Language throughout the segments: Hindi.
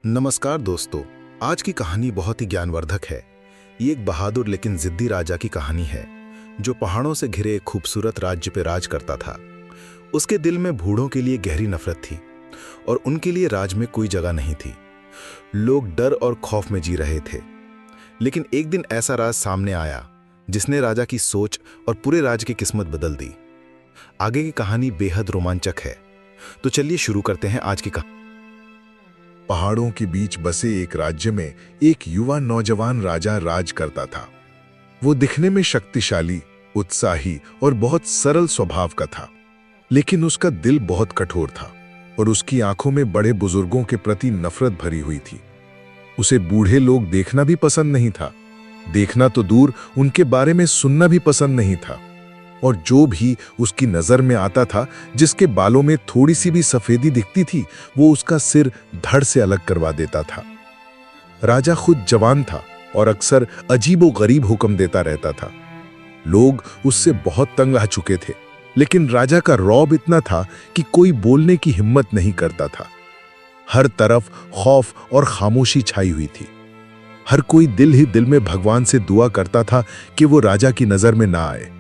नमस्कार दोस्तों। आज की कहानी बहुत ही ज्ञानवर्धक है। ये एक बहादुर लेकिन जिद्दी राजा की कहानी है जो पहाड़ों से घिरे एक खूबसूरत राज्य पे राज करता था। उसके दिल में बूढ़ों के लिए गहरी नफरत थी और उनके लिए राज में कोई जगह नहीं थी। लोग डर और खौफ में जी रहे थे। लेकिन एक दिन ऐसा राज सामने आया जिसने राजा की सोच और पूरे राज्य की किस्मत बदल दी। आगे की कहानी बेहद रोमांचक है, तो चलिए शुरू करते हैं आज की कहानी। पहाड़ों के बीच बसे एक राज्य में एक युवा नौजवान राजा राज करता था। वो दिखने में शक्तिशाली, उत्साही और बहुत सरल स्वभाव का था, लेकिन उसका दिल बहुत कठोर था और उसकी आंखों में बड़े बुजुर्गों के प्रति नफरत भरी हुई थी। उसे बूढ़े लोग देखना भी पसंद नहीं था, देखना तो दूर उनके बारे में सुनना भी पसंद नहीं था। और जो भी उसकी नजर में आता था, जिसके बालों में थोड़ी सी भी सफेदी दिखती थी, वो उसका सिर धड़ से अलग करवा देता था। राजा खुद जवान था और अक्सर अजीबोगरीब हुक्म देता रहता था। लोग उससे बहुत तंग आ चुके थे, लेकिन राजा का रौब इतना था कि कोई बोलने की हिम्मत नहीं करता था। हर तरफ खौफ और खामोशी छाई हुई थी। हर कोई दिल ही दिल में भगवान से दुआ करता था कि वो राजा की नजर में ना आए।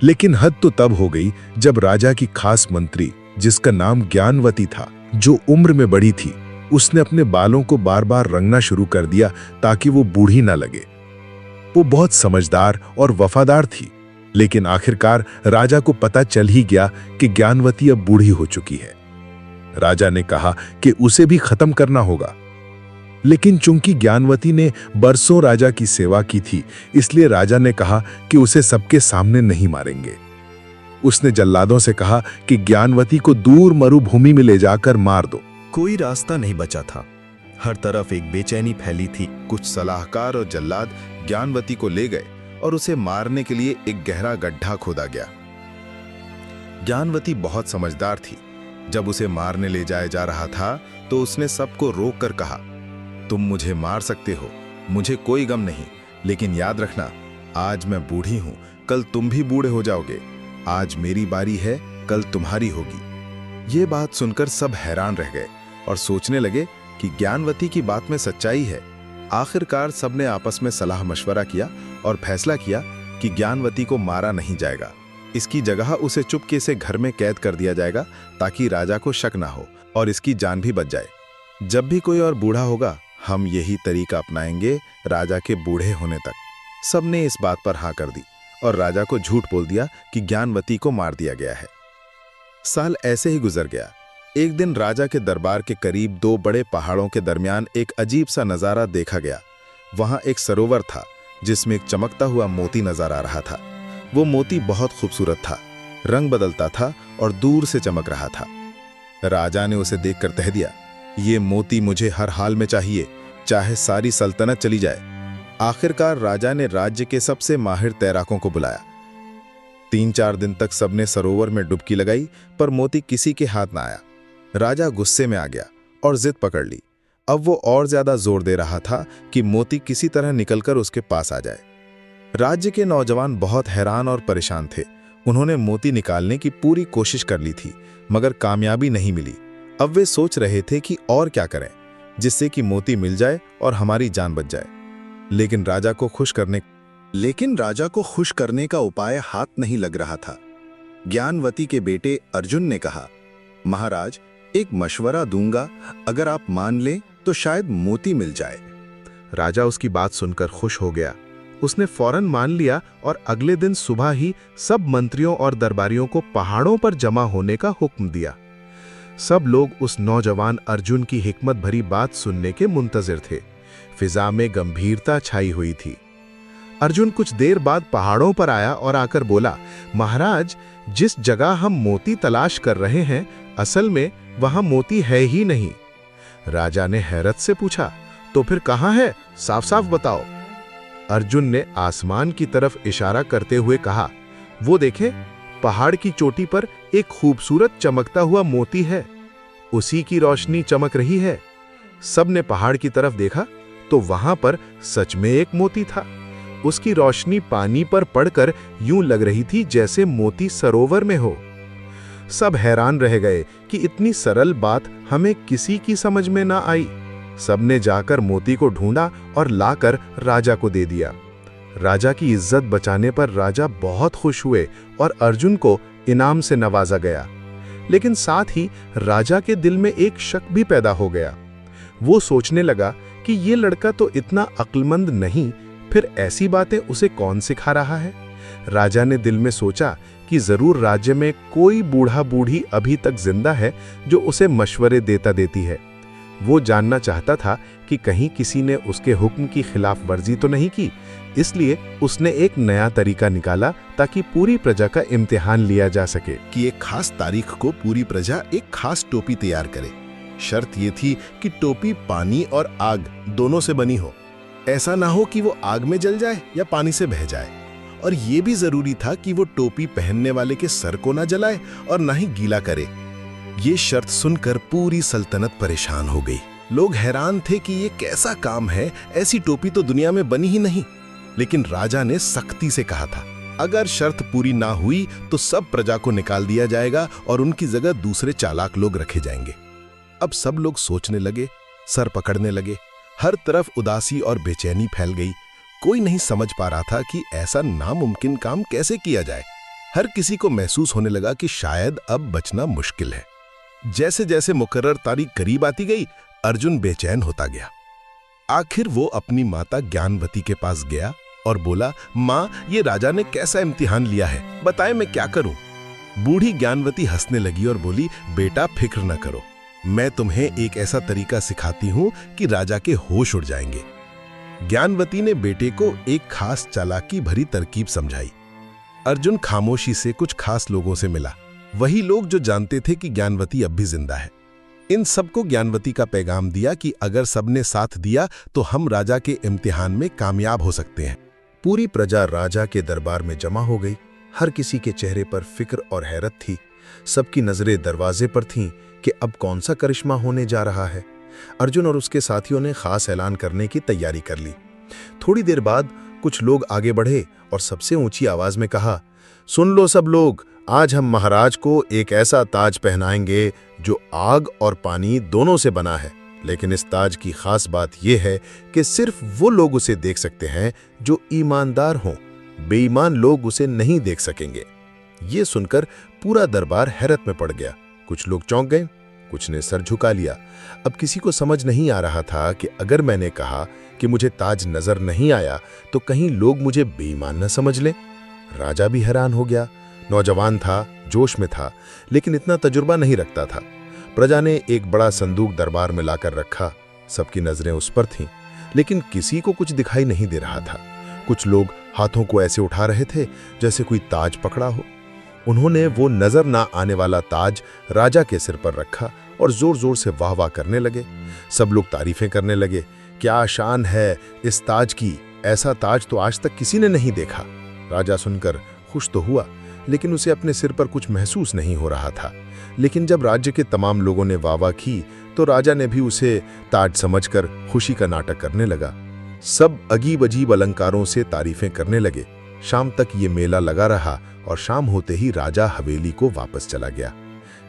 लेकिन हद तो तब हो गई जब राजा की खास मंत्री, जिसका नाम ज्ञानवती था, जो उम्र में बड़ी थी, उसने अपने बालों को बार बार रंगना शुरू कर दिया ताकि वो बूढ़ी ना लगे। वो बहुत समझदार और वफादार थी, लेकिन आखिरकार राजा को पता चल ही गया कि ज्ञानवती अब बूढ़ी हो चुकी है। राजा ने कहा कि उसे भी खत्म करना होगा, लेकिन चूंकि ज्ञानवती ने बरसों राजा की सेवा की थी, इसलिए राजा ने कहा कि उसे सबके सामने नहीं मारेंगे। उसने जल्लादों से कहा कि ज्ञानवती को दूर मरुभूमि में ले जाकर मार दो। कोई रास्ता नहीं बचा था। हर तरफ एक बेचैनी फैली थी। कुछ सलाहकार और जल्लाद ज्ञानवती को ले गए और उसे मारने के लिए एक गहरा गड्ढा खोदा गया। ज्ञानवती बहुत समझदार थी। जब उसे मारने ले जाया जा रहा था तो उसने सबको रोक कर कहा, तुम मुझे मार सकते हो, मुझे कोई गम नहीं, लेकिन याद रखना, आज मैं बूढ़ी हूं, कल तुम भी बूढ़े हो जाओगे। आज मेरी बारी है, कल तुम्हारी होगी। ये बात सुनकर सब हैरान रह गए और सोचने लगे कि ज्ञानवती की बात में सच्चाई है। आखिरकार सबने आपस में सलाह मशवरा किया और फैसला किया कि ज्ञानवती को मारा नहीं जाएगा। इसकी जगह उसे चुपके से घर में कैद कर दिया जाएगा ताकि राजा को शक ना हो और इसकी जान भी बच जाए। जब भी कोई और बूढ़ा होगा, हम यही तरीका अपनाएंगे राजा के बूढ़े होने तक। सबने इस बात पर हाँ कर दी और राजा को झूठ बोल दिया कि ज्ञानवती को मार दिया गया है। साल ऐसे ही गुजर गया। एक दिन राजा के दरबार के करीब दो बड़े पहाड़ों के दरमियान एक अजीब सा नजारा देखा गया। वहां एक सरोवर था जिसमें एक चमकता हुआ मोती नजर आ रहा था। वो मोती बहुत खूबसूरत था, रंग बदलता था और दूर से चमक रहा था। राजा ने उसे देखकर कह दिया, ये मोती मुझे हर हाल में चाहिए, चाहे सारी सल्तनत चली जाए। आखिरकार राजा ने राज्य के सबसे माहिर तैराकों को बुलाया। 3-4 दिन तक सबने सरोवर में डुबकी लगाई, पर मोती किसी के हाथ ना आया। राजा गुस्से में आ गया और जिद पकड़ ली। अब वो और ज्यादा जोर दे रहा था कि मोती किसी तरह निकलकर उसके पास आ जाए। राज्य के नौजवान बहुत हैरान और परेशान थे। उन्होंने मोती निकालने की पूरी कोशिश कर ली थी, मगर कामयाबी नहीं मिली। अब वे सोच रहे थे कि और क्या करें जिससे कि मोती मिल जाए और हमारी जान बच जाए। लेकिन राजा को खुश करने का उपाय हाथ नहीं लग रहा था। ज्ञानवती के बेटे अर्जुन ने कहा, महाराज, एक मशवरा दूंगा, अगर आप मान लें तो शायद मोती मिल जाए। राजा उसकी बात सुनकर खुश हो गया। उसने फौरन मान लिया और अगले दिन सुबह ही सब मंत्रियों और दरबारियों को पहाड़ों पर जमा होने का हुक्म दिया। सब लोग उस नौजवान अर्जुन की हिकमत भरी बात सुनने के मुंतजिर थे। फिजा में गंभीरता छाई हुई थी। अर्जुन कुछ देर बाद पहाड़ों पर आया और आकर बोला, महाराज, जिस जगह हम मोती तलाश कर रहे हैं, असल में वहां मोती है ही नहीं। राजा ने हैरत से पूछा, तो फिर कहां है, साफ साफ बताओ। अर्जुन ने आसमान की तरफ इशारा करते हुए कहा, वो देखें, पहाड़ की चोटी पर एक खूबसूरत चमकता हुआ मोती है, उसी की रोशनी चमक रही है। सबने पहाड़ की तरफ देखा तो वहां पर सच में एक मोती था। उसकी रोशनी पानी पर पड़कर यूं लग रही थी जैसे मोती सरोवर में हो। सब हैरान रह गए कि इतनी सरल बात हमें किसी की समझ में ना आई। सबने जाकर मोती को ढूंढा और लाकर राजा को दे दिया। राजा की इज्जत बचाने पर राजा बहुत खुश हुए और अर्जुन को इनाम से नवाजा गया। लेकिन साथ ही राजा के दिल में एक शक भी पैदा हो गया। वो सोचने लगा कि ये लड़का तो इतना अक्लमंद नहीं, फिर ऐसी बातें उसे कौन सिखा रहा है। राजा ने दिल में सोचा कि जरूर राज्य में कोई बूढ़ा बूढ़ी अभी तक जिंदा है जो उसे मशवरे देता देती है। वो जानना चाहता था कि कहीं किसी ने उसके हुक्म की खिलाफ वर्जी तो नहीं की, इसलिए उसने एक नया तरीका निकाला ताकि पूरी प्रजा का इम्तिहान लिया जा सके। कि एक खास तारीख को पूरी प्रजा एक खास टोपी तैयार करे। शर्त ये थी कि टोपी पानी और आग दोनों से बनी हो। ऐसा ना हो कि वो आग में जल जाए या पानी से बह जाए। और ये भी जरूरी था कि वो टोपी पहनने वाले के सर को ना जलाए और ना ही गीला करे। ये शर्त सुनकर पूरी सल्तनत परेशान हो गई। लोग हैरान थे कि ये कैसा काम है, ऐसी टोपी तो दुनिया में बनी ही नहीं। लेकिन राजा ने सख्ती से कहा था, अगर शर्त पूरी ना हुई तो सब प्रजा को निकाल दिया जाएगा और उनकी जगह दूसरे चालाक लोग रखे जाएंगे। अब सब लोग सोचने लगे, सर पकड़ने लगे। हर तरफ उदासी और बेचैनी फैल गई। कोई नहीं समझ पा रहा था कि ऐसा नामुमकिन काम कैसे किया जाए। हर किसी को महसूस होने लगा कि शायद अब बचना मुश्किल है। जैसे जैसे मुकर्रर तारीख करीब आती गई, अर्जुन बेचैन होता गया। आखिर वो अपनी माता ज्ञानवती के पास गया और बोला, माँ, ये राजा ने कैसा इम्तिहान लिया है, बताएं मैं क्या करूं। बूढ़ी ज्ञानवती हंसने लगी और बोली, बेटा फिक्र न करो, मैं तुम्हें एक ऐसा तरीका सिखाती हूं कि राजा के होश उड़ जाएंगे। ज्ञानवती ने बेटे को एक खास चालाकी भरी तरकीब समझाई। अर्जुन खामोशी से कुछ खास लोगों से मिला, वही लोग जो जानते थे कि ज्ञानवती अब भी जिंदा है। इन सबको ज्ञानवती का पैगाम दिया कि अगर सबने साथ दिया तो हम राजा के इम्तिहान में कामयाब हो सकते हैं। पूरी प्रजा राजा के दरबार में जमा हो गई। हर किसी के चेहरे पर फिक्र और हैरत थी। सबकी नजरें दरवाजे पर थीं कि अब कौन सा करिश्मा होने जा रहा है। अर्जुन और उसके साथियों ने खास ऐलान करने की तैयारी कर ली। थोड़ी देर बाद कुछ लोग आगे बढ़े और सबसे ऊंची आवाज में कहा, सुन लो सब लोग, आज हम महाराज को एक ऐसा ताज पहनाएंगे जो आग और पानी दोनों से बना है। लेकिन इस ताज की खास बात यह है कि सिर्फ वो लोग उसे देख सकते हैं जो ईमानदार हों। बेईमान लोग उसे नहीं देख सकेंगे। ये सुनकर पूरा दरबार हैरत में पड़ गया। कुछ लोग चौंक गए, कुछ ने सर झुका लिया। अब किसी को समझ नहीं आ रहा था कि अगर मैंने कहा कि मुझे ताज नजर नहीं आया तो कहीं लोग मुझे बेईमान न समझ लें। राजा भी हैरान हो गया। नौजवान था, जोश में था, लेकिन इतना तजुर्बा नहीं रखता था। प्रजा ने एक बड़ा संदूक दरबार में लाकर रखा। सबकी नजरें उस पर थीं, लेकिन किसी को कुछ दिखाई नहीं दे रहा था। कुछ लोग हाथों को ऐसे उठा रहे थे जैसे कोई ताज पकड़ा हो। उन्होंने वो नजर ना आने वाला ताज राजा के सिर पर रखा और जोर जोर से वाह वाह करने लगे। सब लोग तारीफें करने लगे, क्या शान है इस ताज की, ऐसा ताज तो आज तक किसी ने नहीं देखा। राजा सुनकर खुश तो हुआ, लेकिन उसे अपने सिर पर कुछ महसूस नहीं हो रहा था। लेकिन जब राज्य के तमाम लोगों ने वाह वाह की तो राजा ने भी उसे ताज समझकर खुशी का नाटक करने लगा। सब अजीब अजीब अलंकारों से तारीफें करने लगे। शाम तक ये मेला लगा रहा और शाम होते ही राजा हवेली को वापस चला गया।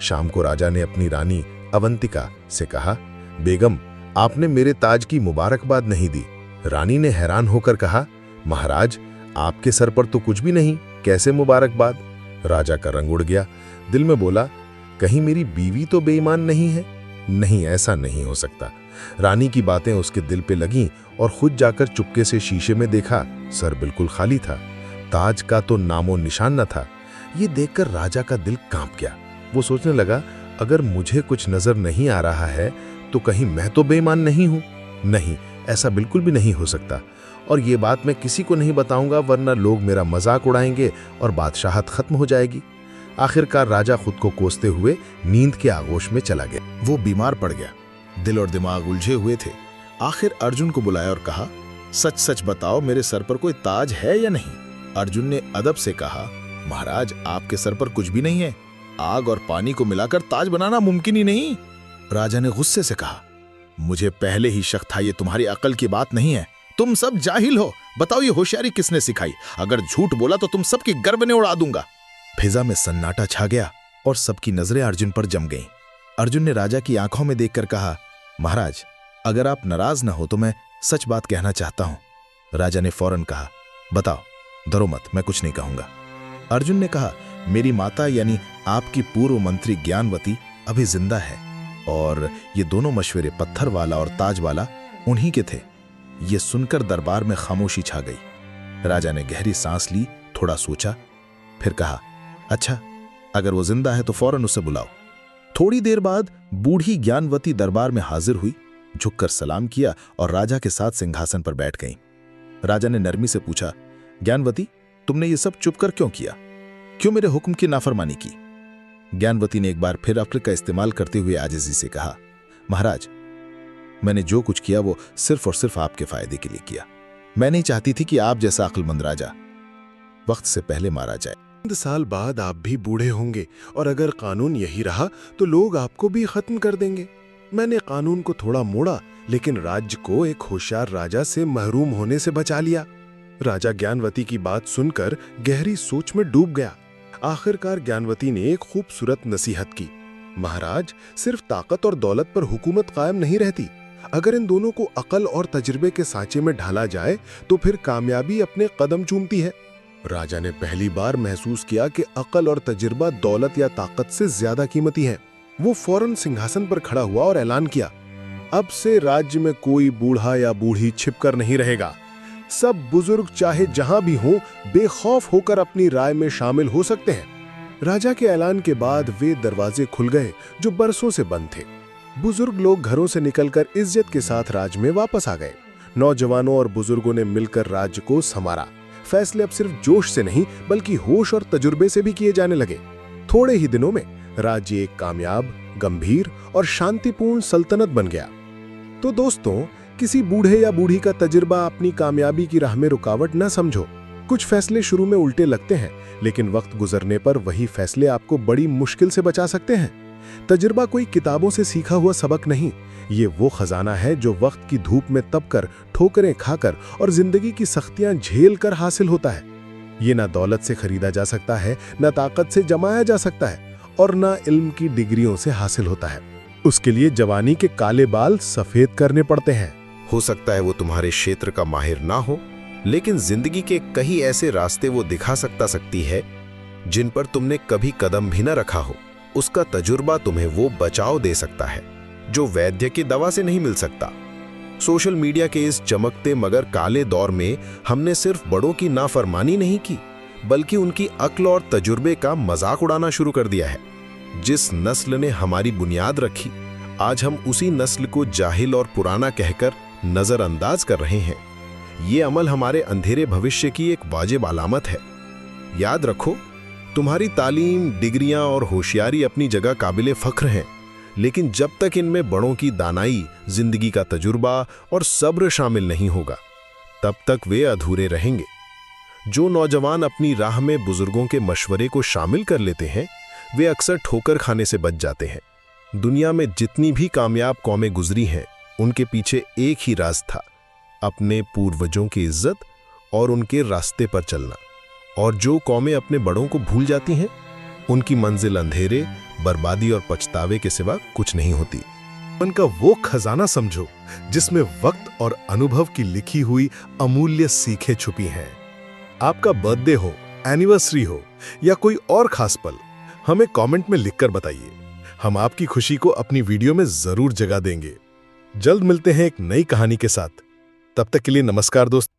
शाम को राजा ने अपनी रानी अवंतिका से कहा, बेगम, आपने मेरे ताज की मुबारकबाद नहीं दी। रानी ने हैरान होकर कहा, महाराज, आपके सर पर तो कुछ भी नहीं, कैसे मुबारकबाद। राजा का रंग उड़ गया। दिल में बोला, कहीं मेरी बीवी तो बेईमान नहीं है। नहीं, ऐसा नहीं हो सकता। रानी की बातें उसके दिल पे लगीं और खुद जाकर चुपके से शीशे में देखा, सर बिल्कुल खाली था। ताज का तो नामो निशान न था। ये देखकर राजा का दिल कांप गया। वो सोचने लगा, अगर मुझे कुछ नजर नहीं आ रहा है तो कहीं मैं तो बेईमान नहीं हूं। नहीं, ऐसा बिल्कुल भी नहीं हो सकता। और ये बात मैं किसी को नहीं बताऊंगा, वरना लोग मेरा मजाक उड़ाएंगे और बादशाहत खत्म हो जाएगी। आखिरकार राजा खुद को कोसते हुए नींद के आगोश में चला गया। वो बीमार पड़ गया। दिल और दिमाग उलझे हुए थे। आखिर अर्जुन को बुलाया और कहा, सच सच बताओ, मेरे सर पर कोई ताज है या नहीं। अर्जुन ने अदब से कहा, महाराज, आपके सर पर कुछ भी नहीं है। आग और पानी को मिलाकर ताज बनाना मुमकिन ही नहीं। राजा ने गुस्से से कहा, मुझे पहले ही शक था ये तुम्हारी अकल की बात नहीं है। तुम सब जाहिल हो। बताओ ये होशियारी किसने सिखाई? अगर झूठ बोला तो तुम सबकी गर्दनें उड़ा दूंगा। फिजा में सन्नाटा छा गया और सबकी नजरें अर्जुन पर जम गईं। अर्जुन ने राजा की आंखों में देखकर कहा, महाराज, अगर आप नाराज ना हो तो मैं सच बात कहना चाहता हूं। राजा ने फौरन कहा, बताओ, डरो मत, मैं कुछ नहीं कहूंगा। अर्जुन ने कहा, मेरी माता यानी आपकी पूर्व मंत्री ज्ञानवती अभी जिंदा है और ये दोनों मशवरे, पत्थर वाला और ताज वाला, उन्हीं के थे। ये सुनकर दरबार में खामोशी छा गई। राजा ने गहरी सांस ली, थोड़ा सोचा, फिर कहा, अच्छा, अगर वो जिंदा है तो फौरन उसे बुलाओ। थोड़ी देर बाद बूढ़ी ज्ञानवती दरबार में हाजिर हुई, झुककर सलाम किया और राजा के साथ सिंहासन पर बैठ गईं। राजा ने नरमी से पूछा, ज्ञानवती, तुमने ये सब चुप कर क्यों किया? क्यों मेरे हुक्म की नाफरमानी की? ज्ञानवती ने एक बार फिर अक्ल का इस्तेमाल करते हुए आजिज़ी से कहा, महाराज, मैंने जो कुछ किया वो सिर्फ और सिर्फ आपके फायदे के लिए किया। मैं नहीं चाहती थी कि आप जैसा अक्लमंद राजा वक्त से पहले मारा जाए। 5 साल बाद आप भी बूढ़े होंगे और अगर कानून यही रहा तो लोग आपको भी खत्म कर देंगे। मैंने कानून को थोड़ा मोड़ा, लेकिन राज्य को एक होशियार राजा से महरूम होने से बचा लिया। राजा ज्ञानवती की बात सुनकर गहरी सोच में डूब गया। आखिरकार ज्ञानवती ने एक खूबसूरत नसीहत की, महाराज, सिर्फ ताकत और दौलत पर हुकूमत कायम नहीं रहती। अगर इन दोनों को अकल और तजुर्बे के सांचे में ढाला जाए तो फिर कामयाबी अपने कदम चूमती है। राजा ने पहली बार महसूस किया कि अकल और तजुर्बा दौलत या ताकत से ज्यादा कीमती है। वो फौरन सिंहासन पर खड़ा हुआ और ऐलान किया, अब से राज्य में कोई बूढ़ा या बूढ़ी छिपकर नहीं रहेगा। सब बुजुर्ग चाहे जहां भी हों, बेखौफ होकर अपनी राय में शामिल हो सकते हैं। राजा के ऐलान के बाद वे दरवाजे खुल गए जो बरसों से बंद थे। बुजुर्ग लोग घरों से निकलकर इज्जत के साथ राज्य में वापस आ गए। नौजवानों और बुजुर्गों ने मिलकर राज्य को संवारा। फैसले अब सिर्फ जोश से नहीं बल्कि होश और तजुर्बे से भी किए जाने लगे। थोड़े ही दिनों में राज्य एक कामयाब, गंभीर और शांतिपूर्ण सल्तनत बन गया। तो दोस्तों, किसी बूढ़े या बूढ़ी का तजुर्बा अपनी कामयाबी की राह में रुकावट न समझो। कुछ फैसले शुरू में उल्टे लगते हैं, लेकिन वक्त गुजरने पर वही फैसले आपको बड़ी मुश्किल से बचा सकते हैं। तजुर्बा कोई किताबों से सीखा हुआ सबक नहीं, ये वो खजाना है जो वक्त की धूप में तपकर, ठोकरें खाकर और जिंदगी की सख्तियां झेल कर हासिल होता है। ये ना दौलत से खरीदा जा सकता है, ना ताकत से जमाया जा सकता है और ना इल्म की डिग्रियों से हासिल होता है। उसके लिए जवानी के काले बाल सफेद करने पड़ते हैं। हो सकता है वो तुम्हारे क्षेत्र का माहिर ना हो, लेकिन जिंदगी के कई ऐसे रास्ते वो दिखा सकती है जिन पर तुमने कभी कदम भी न रखा हो। उसका तजुर्बा तुम्हें वो बचाव दे सकता है जो वैद्य की दवा से नहीं मिल सकता। सोशल मीडिया के इस चमकते मगर काले दौर में हमने सिर्फ बड़ों की नाफरमानी नहीं की, बल्कि उनकी अक्ल और तजुर्बे का मजाक उड़ाना शुरू कर दिया है। जिस नस्ल ने हमारी बुनियाद रखी, आज हम उसी नस्ल को जाहिल और पुराना कहकर नजरअंदाज कर रहे हैं। ये अमल हमारे अंधेरे भविष्य की एक वाजिब अलामत है। याद रखो, तुम्हारी तालीम, डिग्रियां और होशियारी अपनी जगह काबिले फख्र हैं, लेकिन जब तक इनमें बड़ों की दानाई, जिंदगी का तजुर्बा और सब्र शामिल नहीं होगा, तब तक वे अधूरे रहेंगे। जो नौजवान अपनी राह में बुजुर्गों के मशवरे को शामिल कर लेते हैं, वे अक्सर ठोकर खाने से बच जाते हैं। दुनिया में जितनी भी कामयाब कौमें गुजरी हैं, उनके पीछे एक ही राज था, अपने पूर्वजों की इज्जत और उनके रास्ते पर चलना। और जो कौमें अपने बड़ों को भूल जाती हैं, उनकी मंजिल अंधेरे, बर्बादी और पछतावे के सिवा कुछ नहीं होती। मन का वो खजाना समझो जिसमें वक्त और अनुभव की लिखी हुई अमूल्य सीखें छुपी हैं। आपका बर्थडे हो, एनिवर्सरी हो या कोई और खास पल, हमें कमेंट में लिखकर बताइए। हम आपकी खुशी को अपनी वीडियो में जरूर जगह देंगे। जल्द मिलते हैं एक नई कहानी के साथ। तब तक के लिए नमस्कार दोस्त।